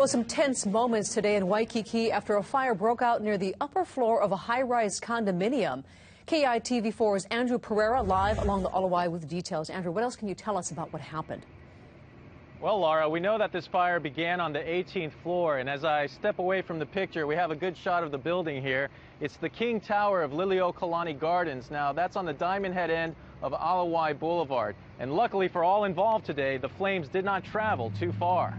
Well, some tense moments today in Waikiki after a fire broke out near the upper floor of a high-rise condominium. KITV4's Andrew Pereira live along the Olawai with details. Andrew, what else can you tell us about what happened? Well, Laura, we know that this fire began on the 18th floor, and as I step away from the picture, we have a good shot of the building here. It's the King Tower of Liliuokalani Gardens. Now, that's on the Diamond Head end of Olawai Boulevard. And luckily for all involved today, the flames did not travel too far.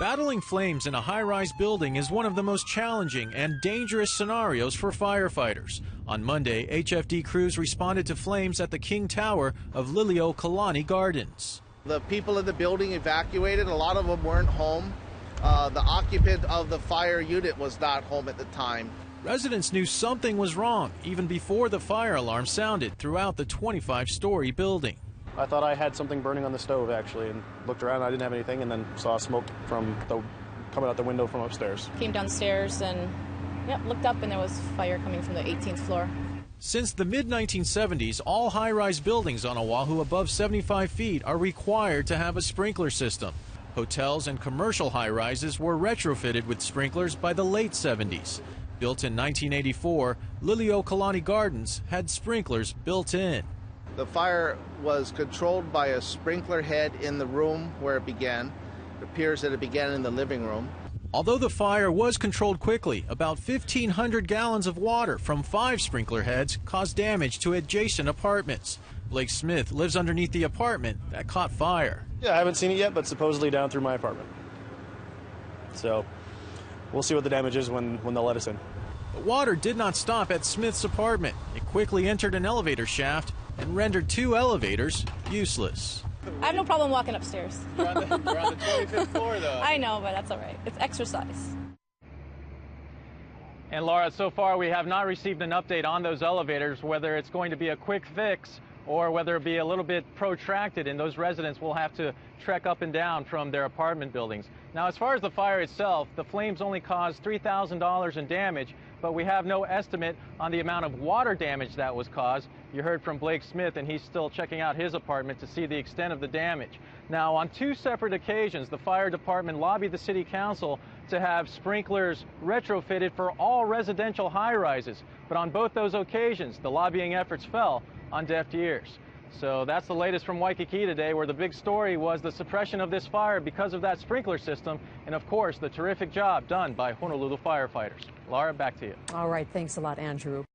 Battling flames in a high-rise building is one of the most challenging and dangerous scenarios for firefighters. On Monday, HFD crews responded to flames at the King Tower of Liliuokalani Gardens. The people in the building evacuated. A lot of them weren't home. The occupant of the fire unit was not home at the time. Residents knew something was wrong even before the fire alarm sounded throughout the 25-story building. I thought I had something burning on the stove, actually, and looked around. I didn't have anything, and then saw smoke coming out the window from upstairs. Came downstairs and looked up, and there was fire coming from the 18th floor. Since the mid-1970s, all high-rise buildings on Oahu above 75 feet are required to have a sprinkler system. Hotels and commercial high-rises were retrofitted with sprinklers by the late 70s. Built in 1984, Liliuokalani Gardens had sprinklers built in. The fire was controlled by a sprinkler head in the room where it began. It appears that it began in the living room. Although the fire was controlled quickly, about 1,500 gallons of water from 5 sprinkler heads caused damage to adjacent apartments. Blake Smith lives underneath the apartment that caught fire. Yeah, I haven't seen it yet, but supposedly down through my apartment. So we'll see what the damage is when they'll let us in. The water did not stop at Smith's apartment. It quickly entered an elevator shaft and rendered 2 elevators useless. I have no problem walking upstairs. You're on the 25th floor, though. I know, but that's all right. It's exercise. And Laura, so far we have not received an update on those elevators, whether it's going to be a quick fix or whether it be a little bit protracted, and those residents will have to trek up and down from their apartment buildings. Now, as far as the fire itself, the flames only caused $3,000 in damage, but we have no estimate on the amount of water damage that was caused. You heard from Blake Smith, and he's still checking out his apartment to see the extent of the damage. Now, on 2 separate occasions, the fire department lobbied the city council to have sprinklers retrofitted for all residential high-rises. But on both those occasions, the lobbying efforts fell on deaf ears. So that's the latest from Waikiki today, where the big story was the suppression of this fire because of that sprinkler system, and of course the terrific job done by Honolulu firefighters. Laura, back to you. All right, thanks a lot, Andrew.